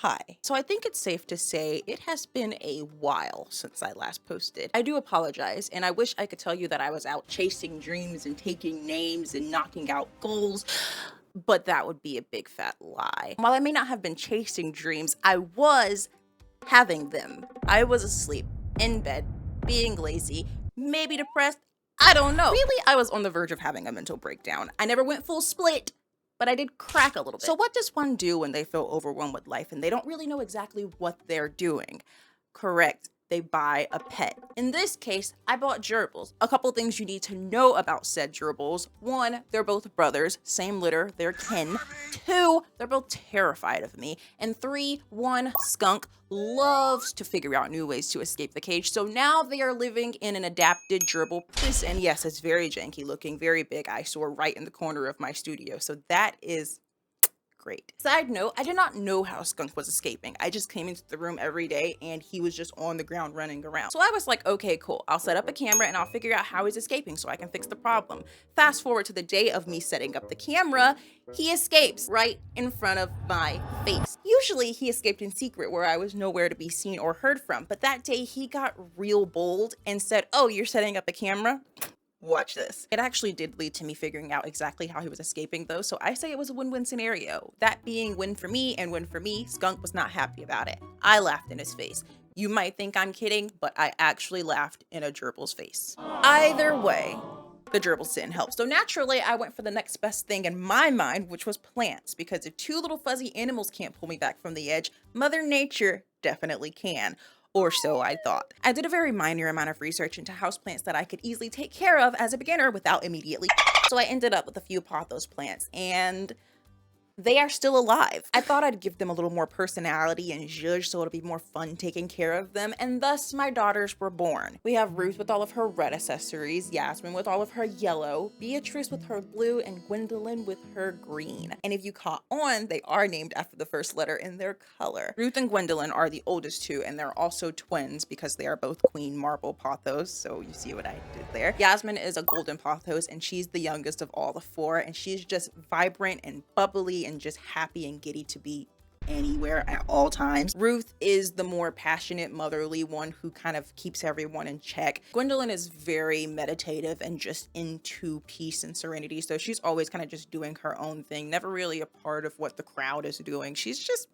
Hi. So I think it's safe to say it has been a while since I last posted. I do apologize, and I wish I could tell you that I was out chasing dreams and taking names and knocking out goals, but that would be a big fat lie. While I may not have been chasing dreams, I was having them. I was asleep, in bed, being lazy, maybe depressed. I don't know. Really, I was on the verge of having a mental breakdown. I never went full split, but I did crack a little bit. So what does one do when they feel overwhelmed with life and they don't really know exactly what they're doing? Correct. They buy a pet. In this case, I bought gerbils. A couple things you need to know about said gerbils. One, they're both brothers, same litter, they're kin. Two, they're both terrified of me. And three, one skunk loves to figure out new ways to escape the cage. So now they are living in an adapted gerbil prison. Yes, it's very janky looking, very big eyesore right in the corner of my studio. So that is great. Side note, I did not know how Skunk was escaping. I just came into the room every day and he was just on the ground running around. So I was like, okay, cool. I'll set up a camera and I'll figure out how he's escaping so I can fix the problem. Fast forward to the day of me setting up the camera, he escapes right in front of my face. Usually he escaped in secret where I was nowhere to be seen or heard from, but that day he got real bold and said, oh, you're setting up a camera? Watch this. It actually did lead to me figuring out exactly how he was escaping though, so I say it was a win-win scenario. That being win for me and win for me, Skunk was not happy about it. I laughed in his face. You might think I'm kidding, but I actually laughed in a gerbil's face. Either way, the gerbils didn't help. So naturally, I went for the next best thing in my mind, which was plants, because if two little fuzzy animals can't pull me back from the edge, Mother Nature definitely can. Or so I thought. I did a very minor amount of research into houseplants that I could easily take care of as a beginner without immediately. So I ended up with a few pothos plants, and they are still alive. I thought I'd give them a little more personality and zhuzh so it'll be more fun taking care of them, and thus my daughters were born. We have Ruth with all of her red accessories, Yasmin with all of her yellow, Beatrice with her blue, and Gwendolyn with her green. And if you caught on, they are named after the first letter in their color. Ruth and Gwendolyn are the oldest two, and they're also twins because they are both Queen Marble pothos, so you see what I did there. Yasmin is a golden pothos, and she's the youngest of all the four, and she's just vibrant and bubbly and just happy and giddy to be anywhere at all times. Ruth is the more passionate, motherly one who kind of keeps everyone in check. Gwendolyn is very meditative and just into peace and serenity, so she's always kind of just doing her own thing, never really a part of what the crowd is doing. She's just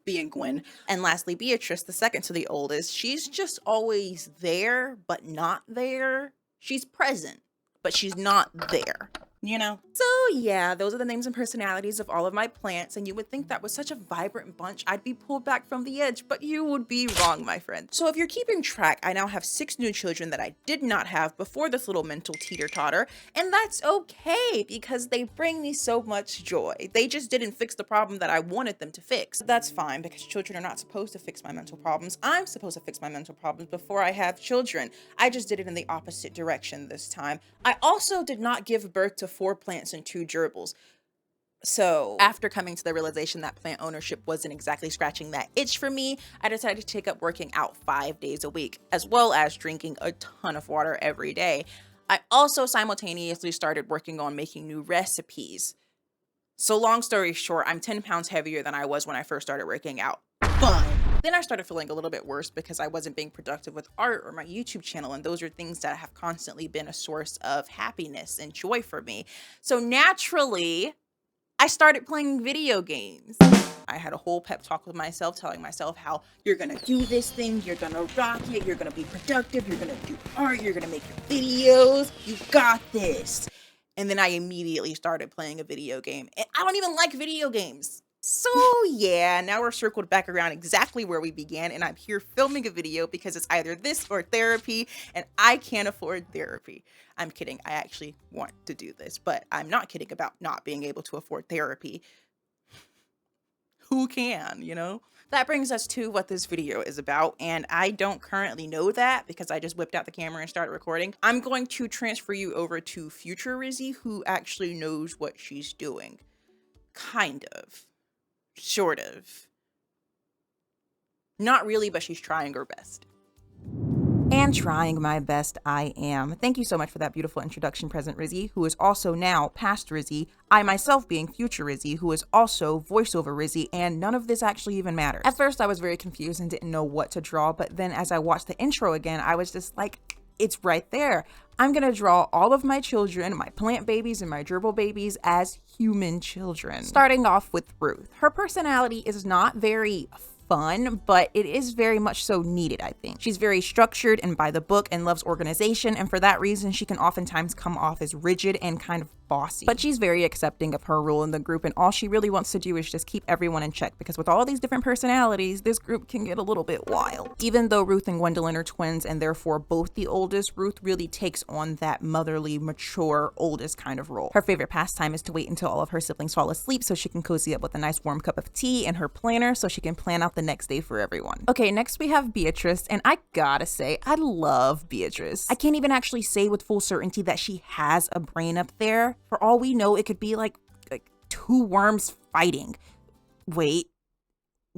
being Gwen. And lastly, Beatrice, the second to the oldest, she's just always there, but not there. She's present, but she's not there. You know? So yeah, those are the names and personalities of all of my plants, and you would think that with such a vibrant bunch, I'd be pulled back from the edge, but you would be wrong, my friend. So if you're keeping track, I now have 6 new children that I did not have before this little mental teeter-totter, and that's okay because they bring me so much joy. They just didn't fix the problem that I wanted them to fix. That's fine because children are not supposed to fix my mental problems. I'm supposed to fix my mental problems before I have children. I just did it in the opposite direction this time. I also did not give birth to 4 plants and 2 gerbils. So after coming to the realization that plant ownership wasn't exactly scratching that itch for me, I decided to take up working out 5 days a week, as well as drinking a ton of water every day. I also simultaneously started working on making new recipes. So long story short, I'm 10 pounds heavier than I was when I first started working out. Fun. Then I started feeling a little bit worse because I wasn't being productive with art or my YouTube channel, and those are things that have constantly been a source of happiness and joy for me. So naturally, I started playing video games. I had a whole pep talk with myself, telling myself how you're gonna do this thing, you're gonna rock it, you're gonna be productive, you're gonna do art, you're gonna make your videos, you got this. And then I immediately started playing a video game, and I don't even like video games. So yeah, now we're circled back around exactly where we began, and I'm here filming a video because it's either this or therapy, and I can't afford therapy. I'm kidding, I actually want to do this, but I'm not kidding about not being able to afford therapy. Who can, you know? That brings us to what this video is about, and I don't currently know that because I just whipped out the camera and started recording. I'm going to transfer you over to future Rizzy, who actually knows what she's doing. Kind of. Sort of. Not really, but she's trying her best. And trying my best, I am. Thank you so much for that beautiful introduction, Present Rizzy, who is also now Past Rizzy, I myself being Future Rizzy, who is also voiceover Rizzy, and none of this actually even matters. At first, I was very confused and didn't know what to draw, but then as I watched the intro again, I was just like, it's right there. I'm gonna draw all of my children, my plant babies and my gerbil babies, as human children. Starting off with Ruth. Her personality is not very fun, but it is very much so needed, I think. She's very structured and by the book and loves organization, and for that reason, she can oftentimes come off as rigid and kind of bossy. But she's very accepting of her role in the group, and all she really wants to do is just keep everyone in check, because with all these different personalities, this group can get a little bit wild. Even though Ruth and Gwendolyn are twins and therefore both the oldest, Ruth really takes on that motherly, mature, oldest kind of role. Her favorite pastime is to wait until all of her siblings fall asleep so she can cozy up with a nice warm cup of tea and her planner so she can plan out the next day for everyone. Okay, next we have Beatrice, and I gotta say, I love Beatrice. I can't even actually say with full certainty that she has a brain up there. For all we know, it could be like two worms fighting. Wait,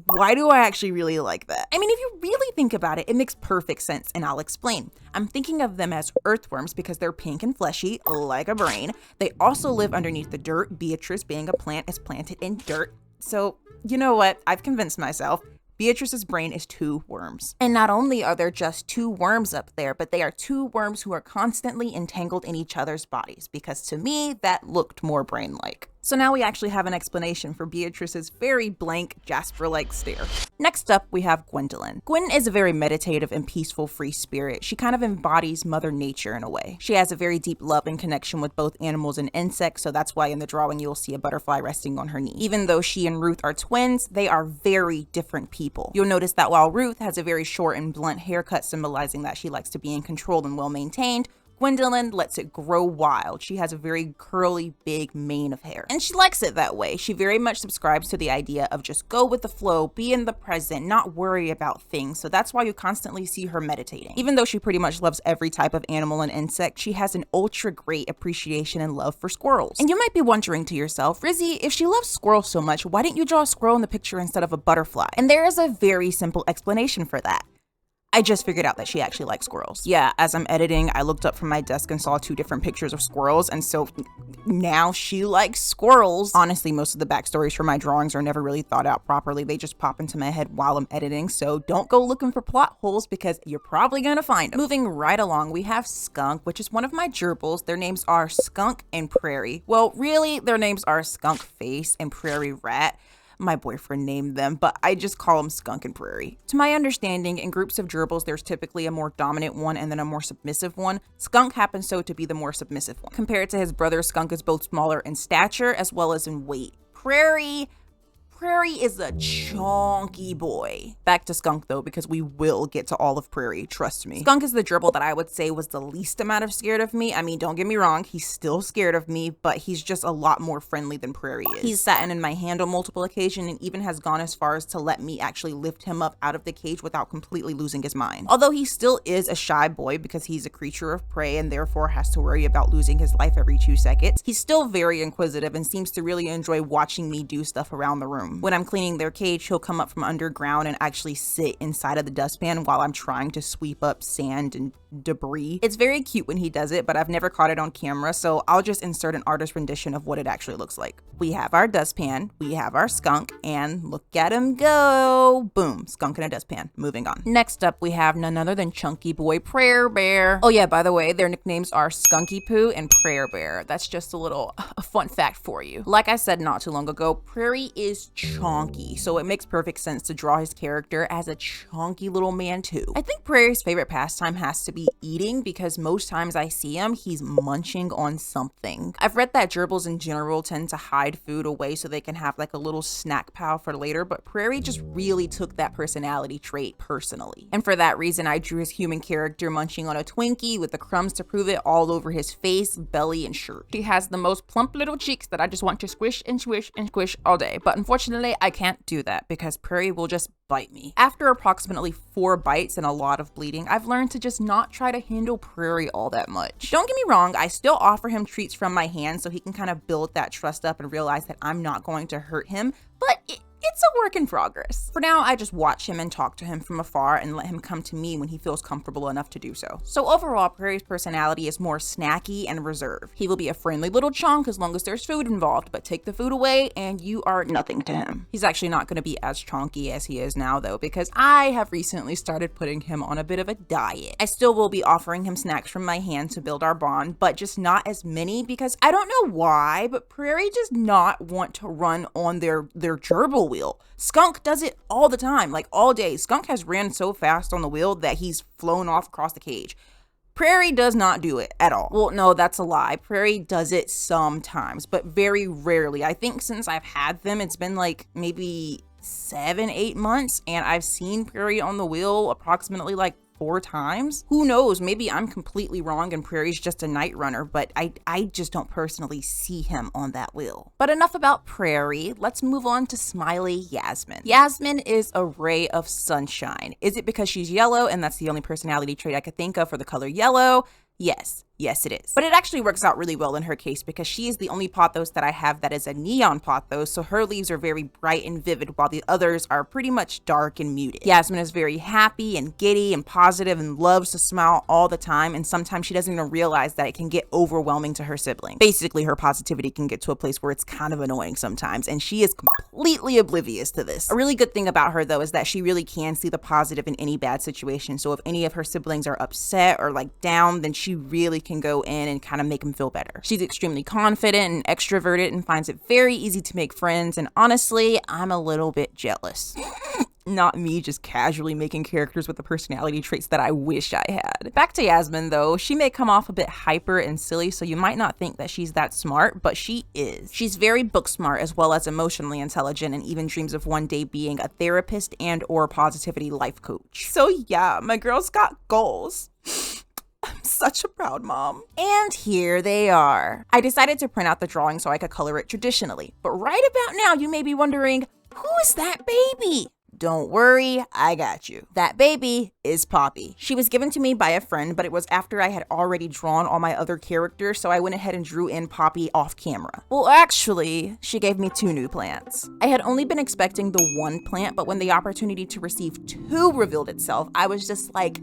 why do I actually really like that? I mean, if you really think about it, it makes perfect sense, and I'll explain. I'm thinking of them as earthworms because they're pink and fleshy, like a brain. They also live underneath the dirt. Beatrice, being a plant, is planted in dirt. So, you know what? I've convinced myself. Beatrice's brain is two worms. And not only are there just two worms up there, but they are two worms who are constantly entangled in each other's bodies, because to me, that looked more brain-like. So now we actually have an explanation for Beatrice's very blank, Jasper-like stare. Next up, we have Gwendolyn. Gwen is a very meditative and peaceful free spirit. She kind of embodies Mother Nature in a way. She has a very deep love and connection with both animals and insects, so that's why in the drawing you'll see a butterfly resting on her knee. Even though she and Ruth are twins, they are very different people. You'll notice that while Ruth has a very short and blunt haircut symbolizing that she likes to be in control and well-maintained, Gwendolyn lets it grow wild. She has a very curly, big mane of hair. And she likes it that way. She very much subscribes to the idea of just go with the flow, be in the present, not worry about things. So that's why you constantly see her meditating. Even though she pretty much loves every type of animal and insect, she has an ultra great appreciation and love for squirrels. And you might be wondering to yourself, Rizzy, if she loves squirrels so much, why didn't you draw a squirrel in the picture instead of a butterfly? And there is a very simple explanation for that. I just figured out that she actually likes squirrels. Yeah, as I'm editing, I looked up from my desk and saw two different pictures of squirrels, and so now she likes squirrels. Honestly, most of the backstories for my drawings are never really thought out properly. They just pop into my head while I'm editing, so don't go looking for plot holes because you're probably gonna find them. Moving right along, we have Skunk, which is one of my gerbils. Their names are Skunk and Prairie. Well, really, their names are Skunk Face and Prairie Rat. My boyfriend named them, but I just call them Skunk and Prairie. To my understanding, in groups of gerbils, there's typically a more dominant one and then a more submissive one. Skunk happens so to be the more submissive one. Compared to his brother, Skunk is both smaller in stature as well as in weight. Prairie is a chonky boy. Back to Skunk though, because we will get to all of Prairie, trust me. Skunk is the gerbil that I would say was the least amount of scared of me. I mean, don't get me wrong, he's still scared of me, but he's just a lot more friendly than Prairie is. He's sat in my hand on multiple occasions and even has gone as far as to let me actually lift him up out of the cage without completely losing his mind. Although he still is a shy boy because he's a creature of prey and therefore has to worry about losing his life every 2 seconds, he's still very inquisitive and seems to really enjoy watching me do stuff around the room. When I'm cleaning their cage, he'll come up from underground and actually sit inside of the dustpan while I'm trying to sweep up sand and debris. It's very cute when he does it, but I've never caught it on camera, so I'll just insert an artist rendition of what it actually looks like. We have our dustpan, we have our skunk, and look at him go. Boom, skunk in a dustpan. Moving on. Next up, we have none other than Chunky Boy Prayer Bear. Oh yeah, by the way, their nicknames are Skunky Poo and Prayer Bear. That's just a fun fact for you. Like I said not too long ago, Prairie is chonky, so it makes perfect sense to draw his character as a chonky little man too. I think Prairie's favorite pastime has to be eating because most times I see him, he's munching on something. I've read that gerbils in general tend to hide food away so they can have like a little snack pile for later, but Prairie just really took that personality trait personally. And for that reason, I drew his human character munching on a Twinkie with the crumbs to prove it all over his face, belly, and shirt. He has the most plump little cheeks that I just want to squish and squish and squish all day, but unfortunately, I can't do that because Prairie will just bite me. After approximately 4 bites and a lot of bleeding, I've learned to just not try to handle Prairie all that much. Don't get me wrong, I still offer him treats from my hand so he can kind of build that trust up and realize that I'm not going to hurt him, but it's a work in progress. For now, I just watch him and talk to him from afar and let him come to me when he feels comfortable enough to do so. So overall, Prairie's personality is more snacky and reserved. He will be a friendly little chunk as long as there's food involved, but take the food away and you are nothing to him. He's actually not going to be as chonky as he is now though, because I have recently started putting him on a bit of a diet. I still will be offering him snacks from my hand to build our bond, but just not as many because I don't know why, but Prairie does not want to run on their gerbil wheel. Skunk does it all the time, like all day. Skunk has ran so fast on the wheel that he's flown off across the cage. Prairie does not do it at all. Well, no, that's a lie. Prairie does it sometimes, but very rarely. I think since I've had them, it's been like maybe 7-8 months, and I've seen Prairie on the wheel approximately like 4 times. Who knows? Maybe I'm completely wrong and Prairie's just a night runner, but I just don't personally see him on that wheel. But enough about Prairie. Let's move on to Smiley Yasmin. Yasmin is a ray of sunshine. Is it because she's yellow and that's the only personality trait I could think of for the color yellow? Yes, it is. But it actually works out really well in her case because she is the only pothos that I have that is a neon pothos, so her leaves are very bright and vivid while the others are pretty much dark and muted. Yasmin is very happy and giddy and positive and loves to smile all the time, and sometimes she doesn't even realize that it can get overwhelming to her siblings. Basically, her positivity can get to a place where it's kind of annoying sometimes, and she is completely oblivious to this. A really good thing about her though is that she really can see the positive in any bad situation, so if any of her siblings are upset or like down, then she really can go in and kind of make them feel better. She's extremely confident and extroverted and finds it very easy to make friends, and honestly, I'm a little bit jealous. Not me just casually making characters with the personality traits that I wish I had. Back to Yasmin though, she may come off a bit hyper and silly, so you might not think that she's that smart, but she is. She's very book smart as well as emotionally intelligent and even dreams of one day being a therapist and or positivity life coach. So yeah, my girl's got goals. I'm such a proud mom. And here they are. I decided to print out the drawing so I could color it traditionally. But right about now, you may be wondering, who is that baby? Don't worry, I got you. That baby is Poppy. She was given to me by a friend, but it was after I had already drawn all my other characters, so I went ahead and drew in Poppy off camera. Well, actually, she gave me 2 new plants. I had only been expecting the 1 plant, but when the opportunity to receive 2 revealed itself, I was just like,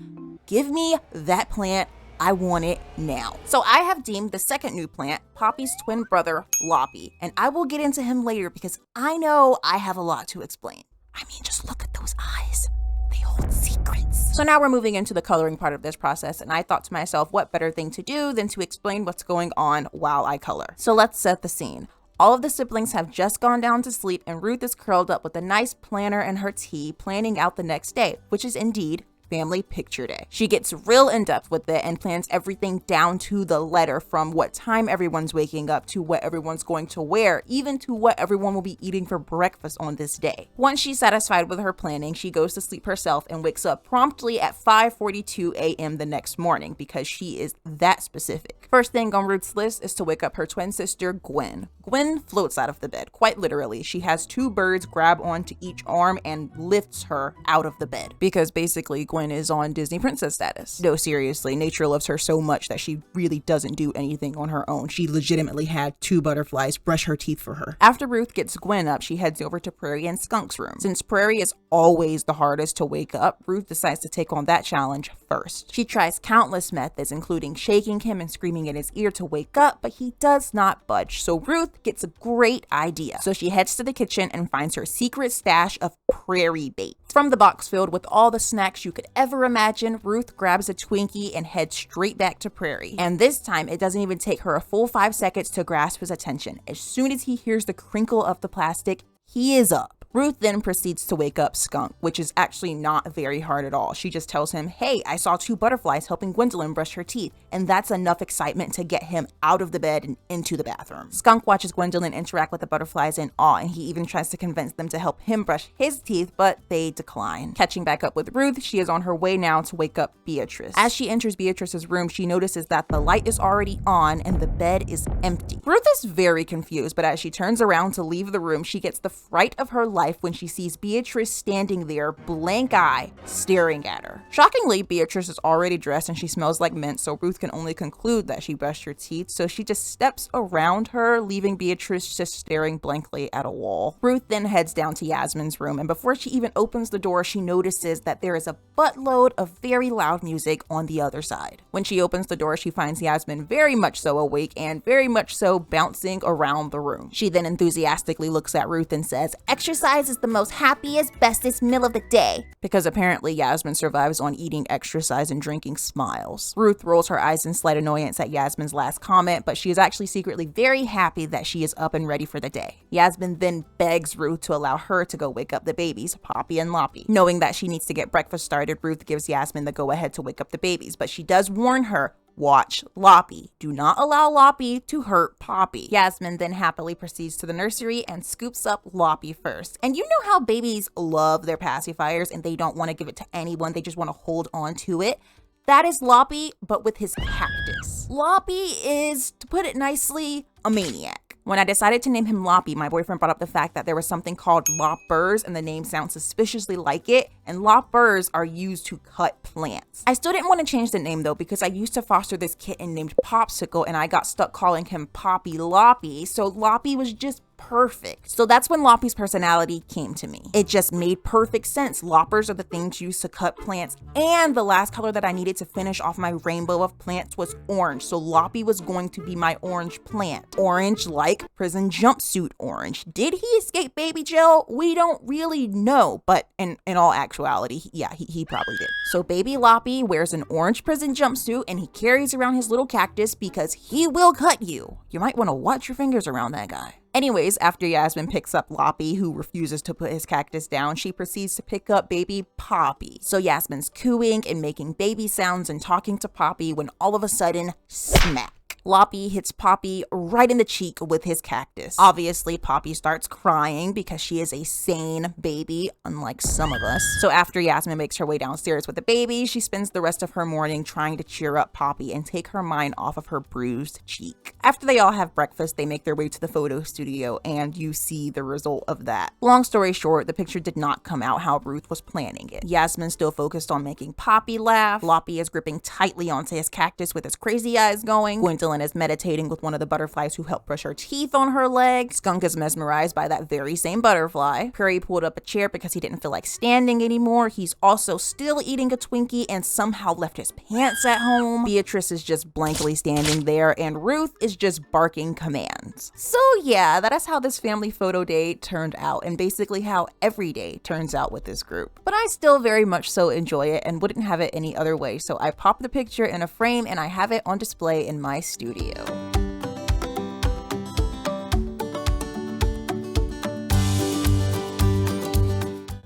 give me that plant. I want it now. So I have deemed the second new plant Poppy's twin brother, Loppy, and I will get into him later because I know I have a lot to explain. I mean, just look at those eyes. They hold secrets. So now we're moving into the coloring part of this process, and I thought to myself, what better thing to do than to explain what's going on while I color. So let's set the scene. All of the siblings have just gone down to sleep, and Ruth is curled up with a nice planner and her tea, planning out the next day, which is indeed family picture day. She gets real in-depth with it and plans everything down to the letter, from what time everyone's waking up to what everyone's going to wear, even to what everyone will be eating for breakfast on this day. Once she's satisfied with her planning, she goes to sleep herself and wakes up promptly at 5:42 a.m. the next morning because she is that specific. First thing on Ruth's list is to wake up her twin sister, Gwen. Gwen floats out of the bed, quite literally. She has 2 birds grab onto each arm and lifts her out of the bed because basically Gwen is on Disney princess status. No, seriously, nature loves her so much that she really doesn't do anything on her own. She legitimately had 2 butterflies brush her teeth for her. After Ruth gets Gwen up, she heads over to Prairie and Skunk's room. Since Prairie is always the hardest to wake up, Ruth decides to take on that challenge first. She tries countless methods, including shaking him and screaming in his ear to wake up, but he does not budge. So Ruth gets a great idea. So she heads to the kitchen and finds her secret stash of Prairie bait. From the box filled with all the snacks you could ever imagine, Ruth grabs a Twinkie and heads straight back to Prairie. And this time, it doesn't even take her a full 5 seconds to grasp his attention. As soon as he hears the crinkle of the plastic, he is up. Ruth then proceeds to wake up Skunk, which is actually not very hard at all. She just tells him, hey, I saw 2 butterflies helping Gwendolyn brush her teeth, and that's enough excitement to get him out of the bed and into the bathroom. Skunk watches Gwendolyn interact with the butterflies in awe, and he even tries to convince them to help him brush his teeth, but they decline. Catching back up with Ruth, she is on her way now to wake up Beatrice. As she enters Beatrice's room, she notices that the light is already on and the bed is empty. Ruth is very confused, but as she turns around to leave the room, she gets the fright of her life life when she sees Beatrice standing there, blank eye, staring at her. Shockingly, Beatrice is already dressed and she smells like mint, so Ruth can only conclude that she brushed her teeth, so she just steps around her, leaving Beatrice just staring blankly at a wall. Ruth then heads down to Yasmin's room, and before she even opens the door, she notices that there is a buttload of very loud music on the other side. When she opens the door, she finds Yasmin very much so awake and very much so bouncing around the room. She then enthusiastically looks at Ruth and says, "Exercise is the most happiest, bestest meal of the day." Because apparently Yasmin survives on eating exercise and drinking Smiles. Ruth rolls her eyes in slight annoyance at Yasmin's last comment, but she is actually secretly very happy that she is up and ready for the day. Yasmin then begs Ruth to allow her to go wake up the babies, Poppy and Loppy. Knowing that she needs to get breakfast started, Ruth gives Yasmin the go-ahead to wake up the babies, but she does warn her, watch Loppy. Do not allow Loppy to hurt Poppy. Yasmin then happily proceeds to the nursery and scoops up Loppy first. And you know how babies love their pacifiers and they don't want to give it to anyone, they just want to hold on to it? That is Loppy, but with his cactus. Loppy is, to put it nicely, a maniac. When I decided to name him Loppy, my boyfriend brought up the fact that there was something called loppers and the name sounds suspiciously like it, and loppers are used to cut plants. I still didn't want to change the name though because I used to foster this kitten named Popsicle and I got stuck calling him Poppy Loppy, so Loppy was just perfect. So that's when Loppy's personality came to me. It just made perfect sense. Loppers are the things used to cut plants, and the last color that I needed to finish off my rainbow of plants was orange, so Loppy was going to be my orange plant. Orange like prison jumpsuit orange. Did he escape baby jail? We don't really know, but in all actuality, yeah, he probably did. So baby Loppy wears an orange prison jumpsuit and he carries around his little cactus because he will cut you. You might want to watch your fingers around that guy. Anyways, after Yasmin picks up Loppy, who refuses to put his cactus down, she proceeds to pick up baby Poppy. So Yasmin's cooing and making baby sounds and talking to Poppy when all of a sudden, smack. Loppy hits Poppy right in the cheek with his cactus. Obviously, Poppy starts crying because she is a sane baby, unlike some of us. So after Yasmin makes her way downstairs with the baby, she spends the rest of her morning trying to cheer up Poppy and take her mind off of her bruised cheek. After they all have breakfast, they make their way to the photo studio and you see the result of that. Long story short, the picture did not come out how Ruth was planning it. Yasmin's still focused on making Poppy laugh. Loppy is gripping tightly onto his cactus with his crazy eyes going. Gwendolyn is meditating with one of the butterflies who helped brush her teeth on her leg. Skunk is mesmerized by that very same butterfly. Prairie pulled up a chair because he didn't feel like standing anymore. He's also still eating a Twinkie and somehow left his pants at home. Beatrice is just blankly standing there and Ruth is just barking commands. So yeah, that is how this family photo day turned out and basically how every day turns out with this group. But I still very much so enjoy it and wouldn't have it any other way. So I popped the picture in a frame and I have it on display in my studio.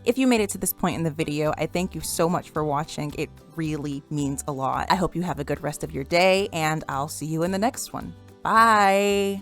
If you made it to this point in the video, I thank you so much for watching. It really means a lot. I hope you have a good rest of your day and I'll see you in the next one. Bye.